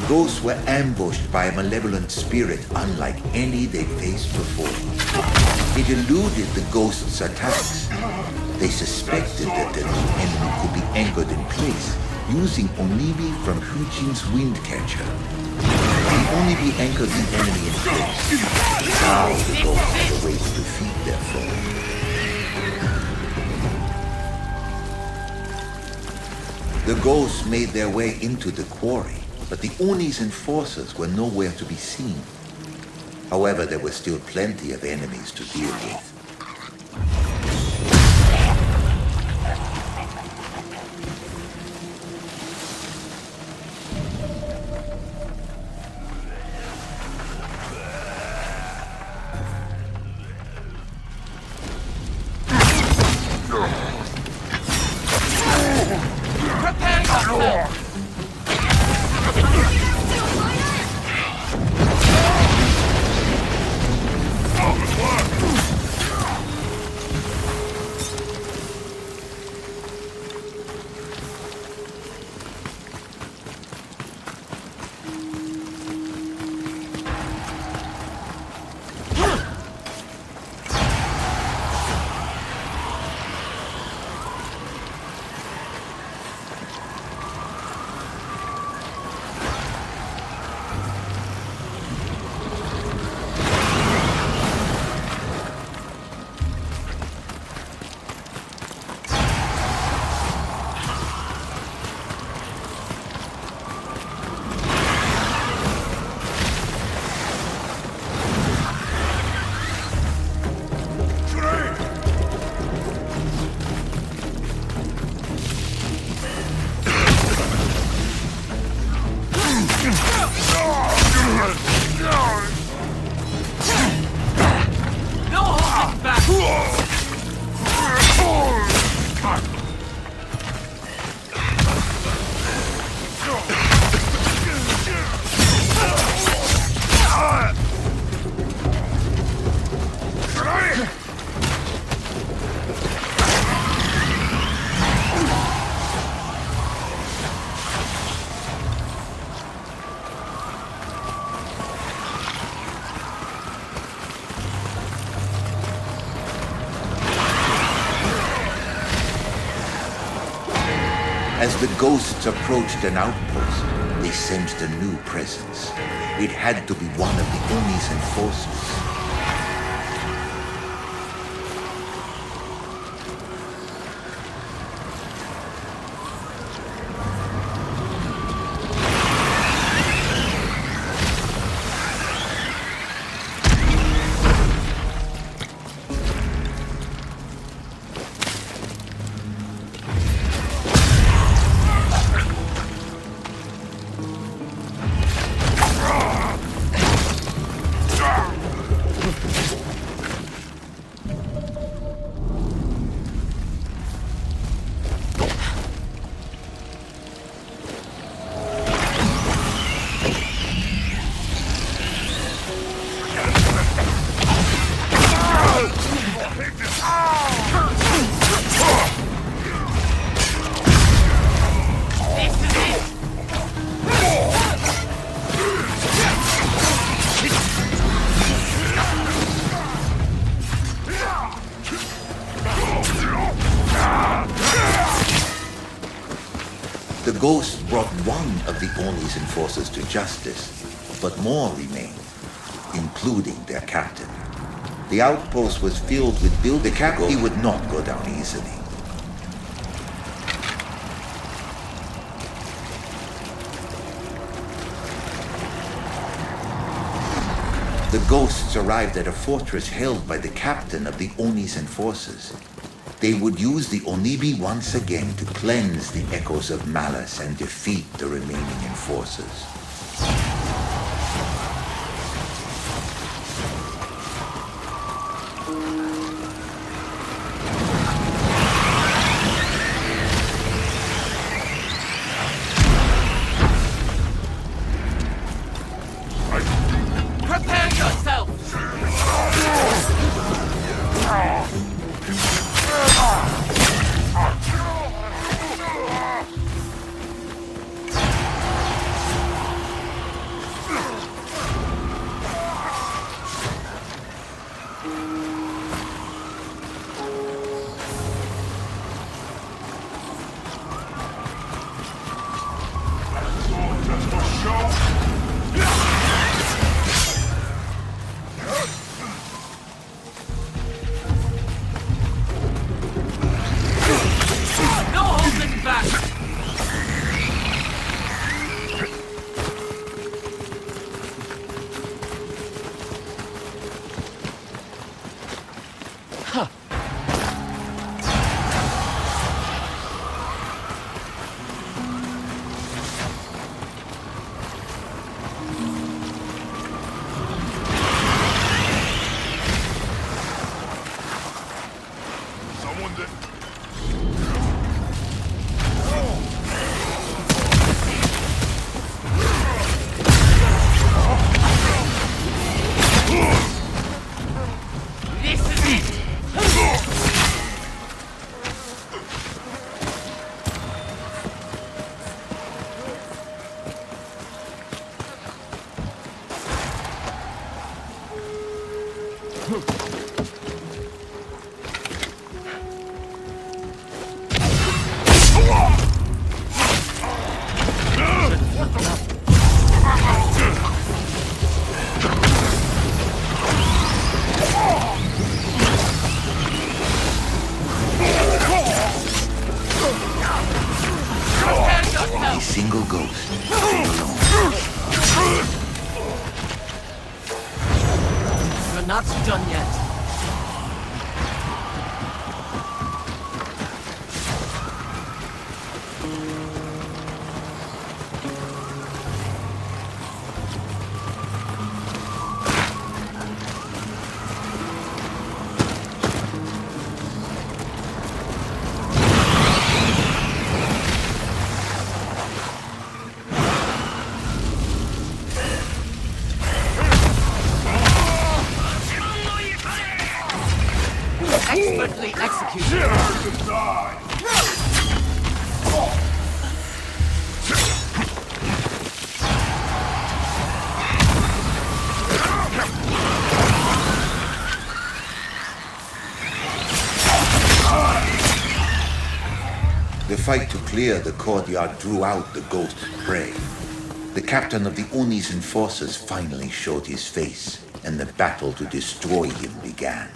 ghosts were ambushed by a malevolent spirit unlike any they'd faced before. It eluded the ghosts' attacks. They suspected that the enemy could be anchored in place using Onibi from Hujin's wind catcher. The Onibi anchored the enemy in place. Now the ghosts had a way to defeat their foe. The ghosts made their way into the quarry, but the Oni's enforcers were nowhere to be seen. However, there were still plenty of enemies to deal with. As the ghosts approached an outpost, they sensed a new presence. It had to be one of the Oni's enforcers. The ghost brought one of the Oni's enforcers to justice, but more remained, including their captain. The outpost was filled with buildings. The captain would not go down easily. The ghosts arrived at a fortress held by the captain of the Oni's enforcers. They would use the Onibi once again to cleanse the echoes of malice and defeat the remaining enforcers. Prepare yourself! Single ghost, stay alone. We're not done yet. Expertly executed. The fight to clear the courtyard drew out the ghost's prey. The captain of the Uni's enforcers finally showed his face, and the battle to destroy him began.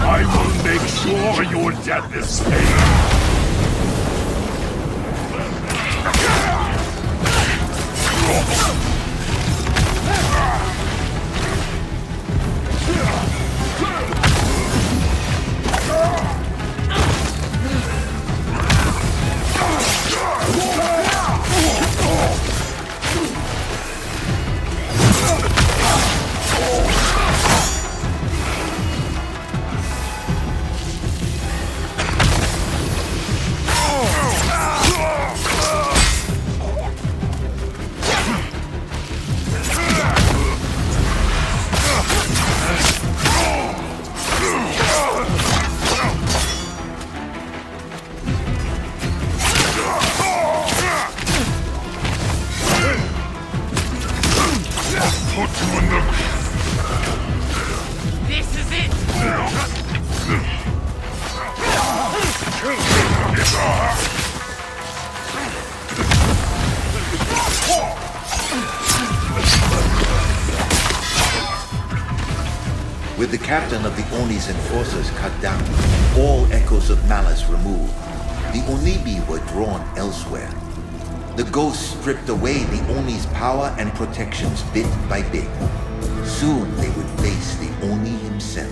I will make sure your death is paid. This is it! With the captain of the Oni's enforcers cut down, all echoes of malice removed, the Onibi were drawn elsewhere. The ghosts stripped away the Oni's power and protections bit by bit. Soon they would face the Oni himself.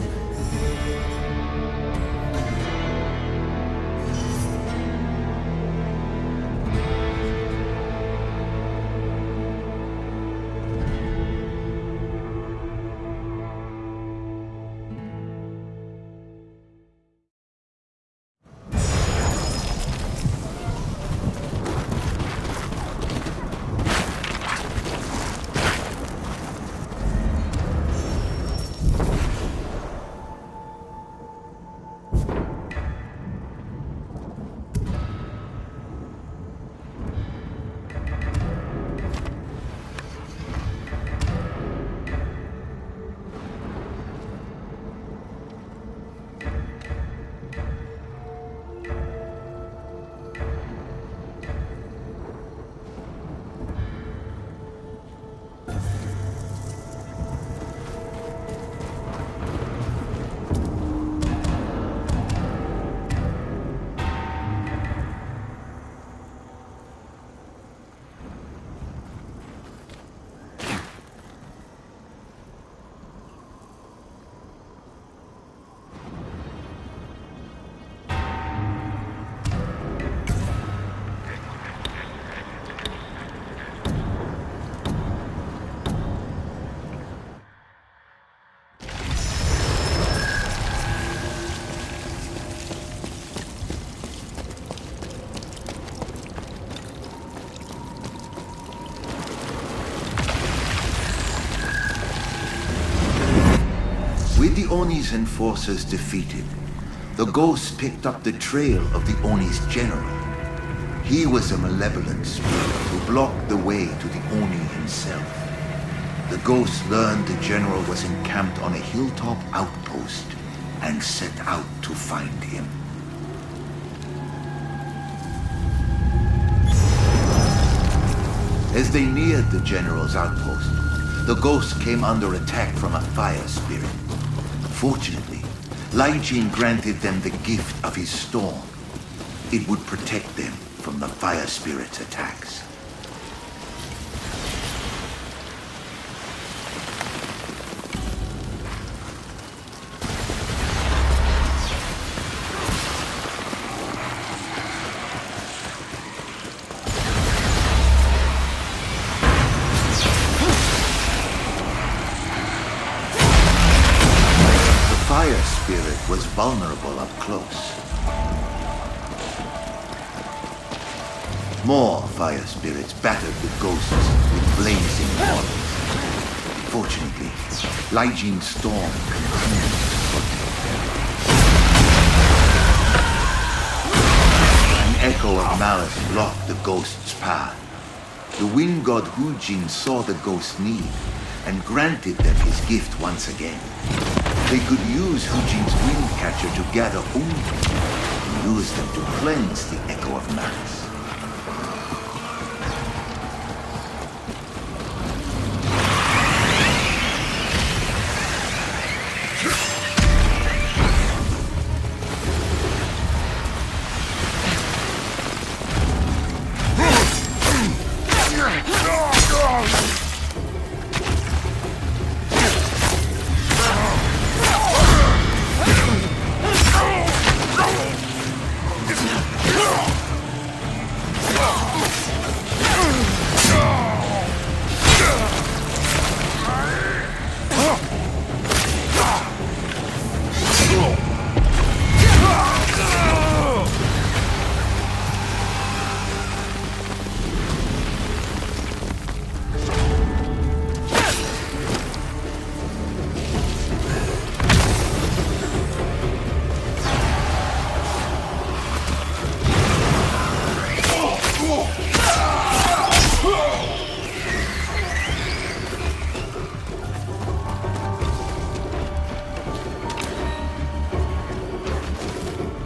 With the Oni's enforcers defeated, the ghosts picked up the trail of the Oni's general. He was a malevolent spirit who blocked the way to the Oni himself. The ghosts learned the general was encamped on a hilltop outpost and set out to find him. As they neared the general's outpost, the ghosts came under attack from a fire spirit. Fortunately, Laijin granted them the gift of his storm. It would protect them from the fire spirit's attacks. Fire spirit was vulnerable up close. More fire spirits battered the ghosts with blazing bodies. Fortunately, Laijin's storm continued to protect them. An echo of malice blocked the ghost's path. The wind god Hujin saw the ghost's need and granted them his gift once again. They could use Hujin's wind catcher to gather Umbi and use them to cleanse the echo of malice.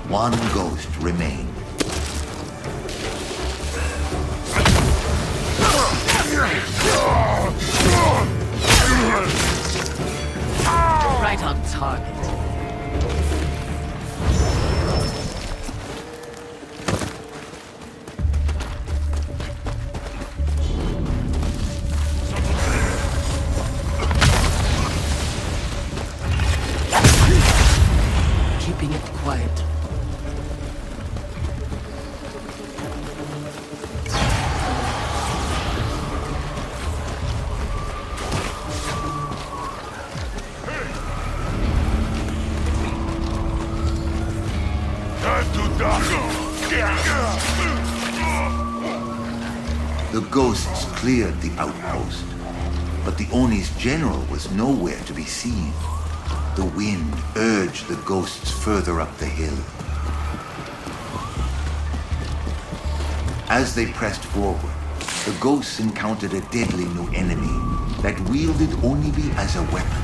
One ghost remained. Right on target. Keeping it quiet. The ghosts cleared the outpost, but the Oni's general was nowhere to be seen. The wind urged the ghosts further up the hill. As they pressed forward, the ghosts encountered a deadly new enemy that wielded Onibi as a weapon.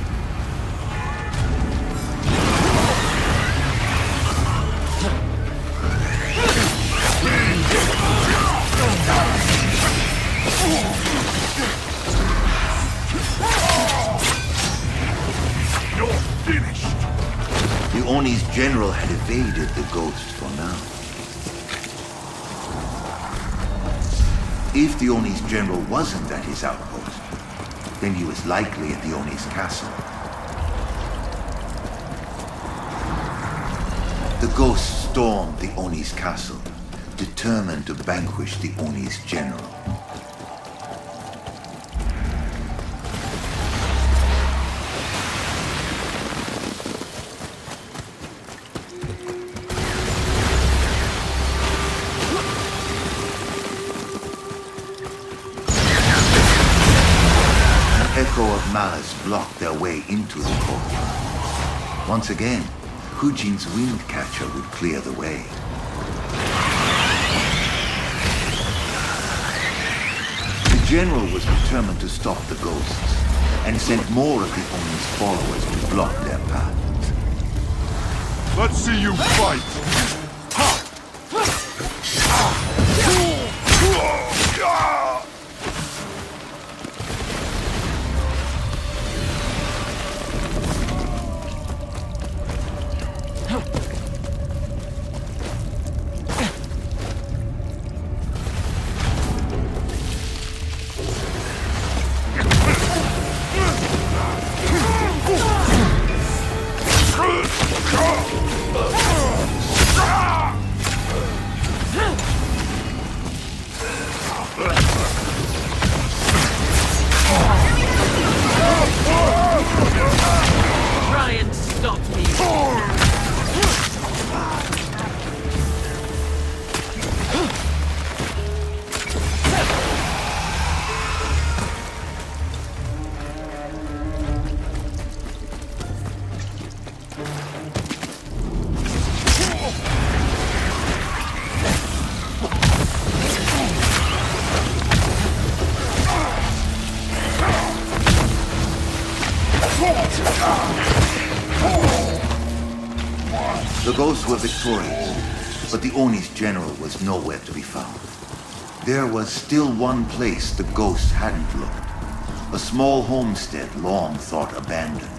You're finished! The Oni's general had evaded the ghosts for now. If the Oni's general wasn't at his outpost, then he was likely at the Oni's castle. The ghosts stormed the Oni's castle, determined to vanquish the Oni's general. An echo of malice blocked their way into the courtyard. Once again, Hujin's wind catcher would clear the way. The general was determined to stop the ghosts, and sent more of the Oni's followers to block their path. Let's see you fight! Try and stop me. The ghosts were victorious, but the Oni's general was nowhere to be found. There was still one place the ghosts hadn't looked. A small homestead long thought abandoned.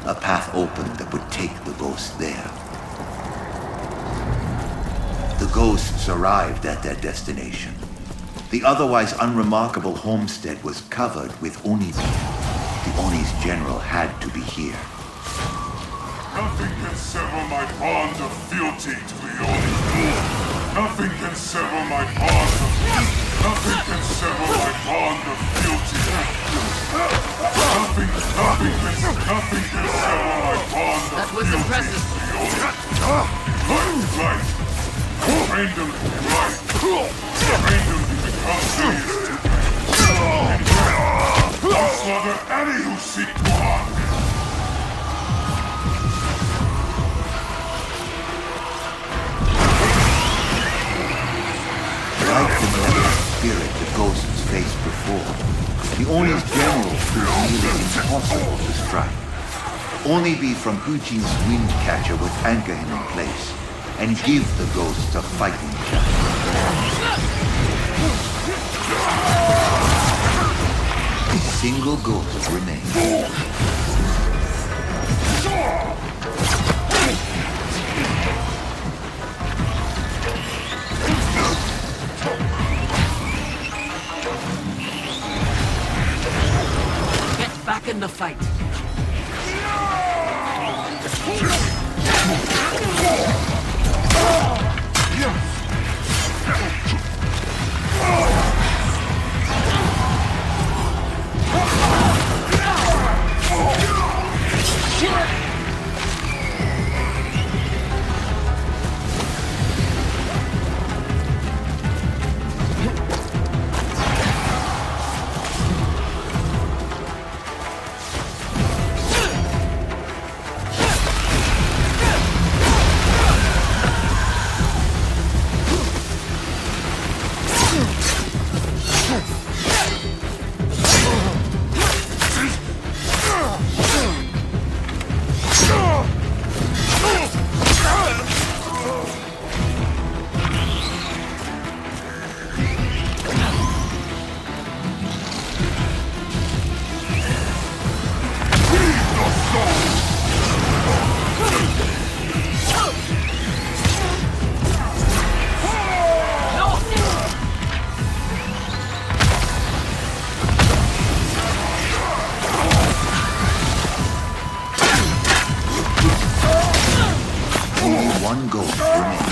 A path opened that would take the ghosts there. The ghosts arrived at their destination. The otherwise unremarkable homestead was covered with Oni beer. The Oni's general had to be here. Nothing can sever my bond of fealty to the Oni. Nothing can sever my bond of Nothing can sever my bond of fealty. Nothing can sever my bond of That was fealty impressive. Right. Train them to be right. Train them to become deist. I'll slaughter any who seek to harm me. Like the malevolent spirit the ghosts faced before, the Oni's general proved nearly impossible to strike. Only be from Hujin's wind catcher would anchor him in place and give the ghosts a fighting chance. A single ghost remained. Get back in the fight. One ghost remained.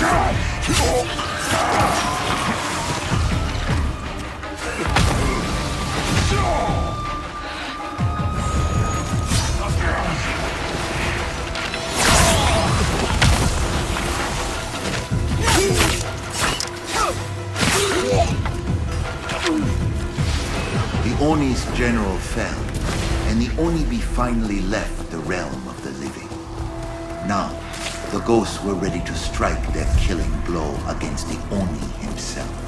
The Oni's general fell, and the Oni finally left the realm of the living. Now, the ghosts were ready to strike their killing blow against the Oni himself.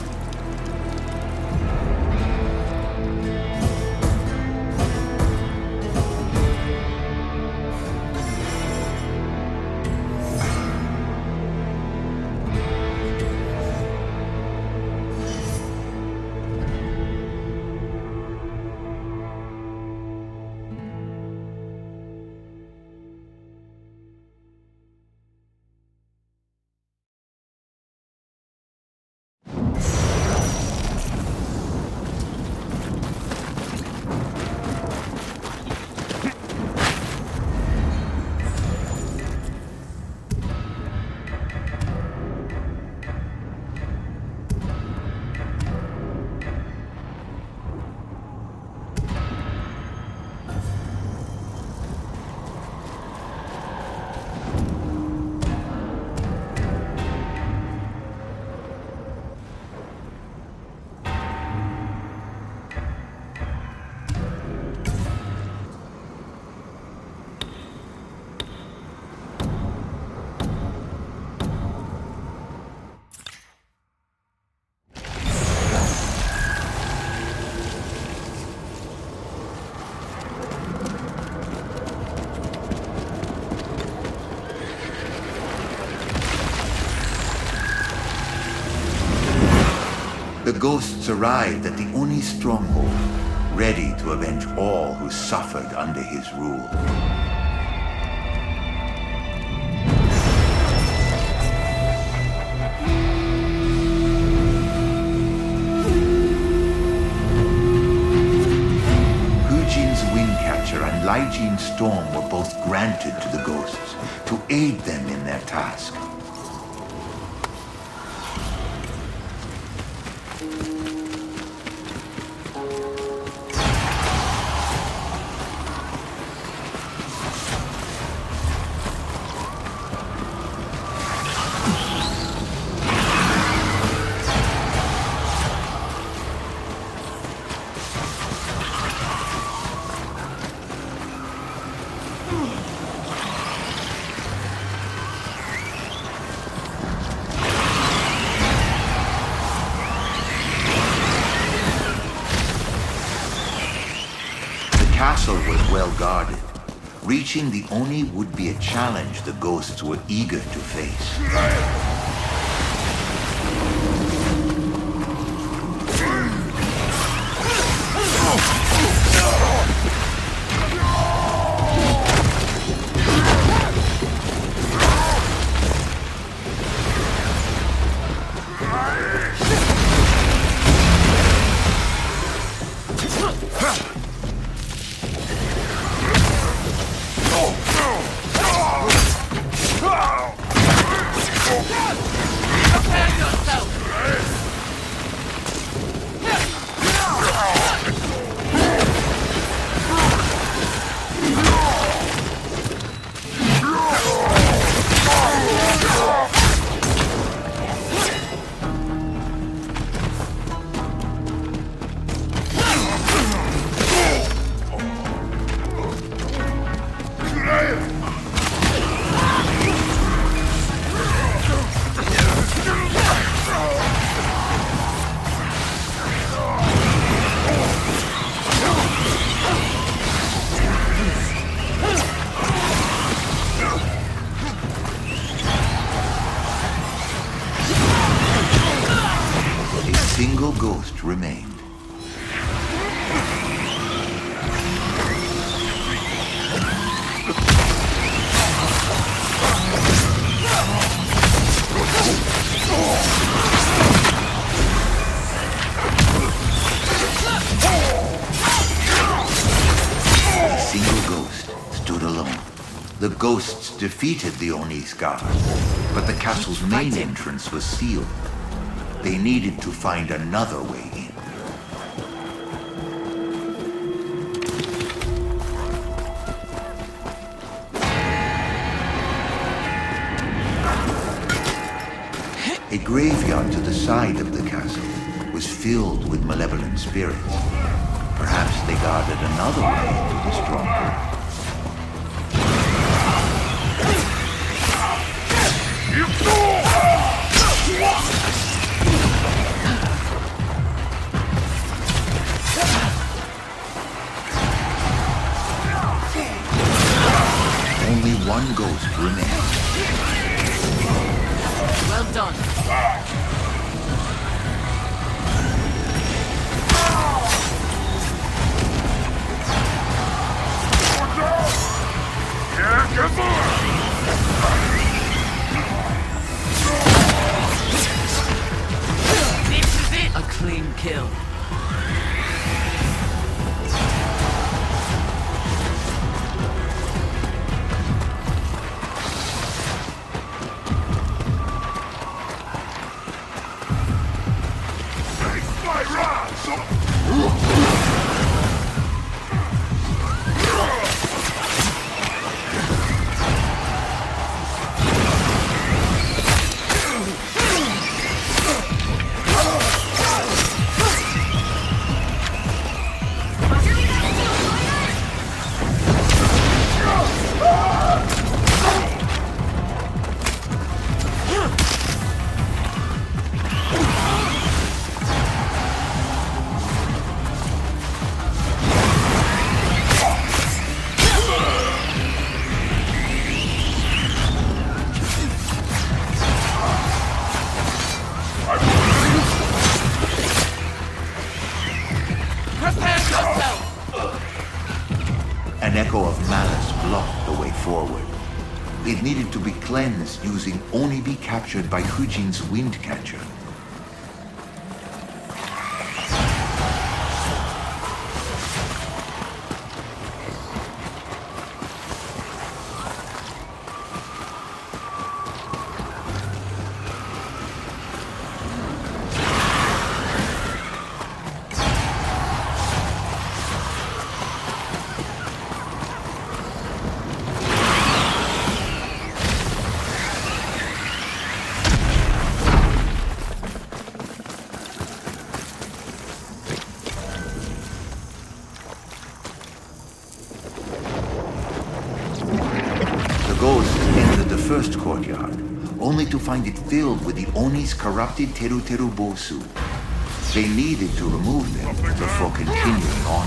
The ghosts arrived at the Oni stronghold, ready to avenge all who suffered under his rule. Hujin's Windcatcher and Laijin's Storm were both granted to the ghosts to aid them in their task. The castle was well guarded. Reaching the Oni would be a challenge the ghosts were eager to face. Single ghost remained. A single ghost stood alone. The ghosts defeated the Oni's guard, but the castle's main entrance was sealed. They needed to find another way in. A graveyard to the side of the castle was filled with malevolent spirits. Perhaps they guarded another way into the stronghold. ghost remains. Well done. This is it. A clean kill. An echo of malice blocked the way forward. It needed to be cleansed using only be captured by Hujin's wind catcher. First courtyard, only to find it filled with the Oni's corrupted Teru Bosu. They needed to remove them before continuing on.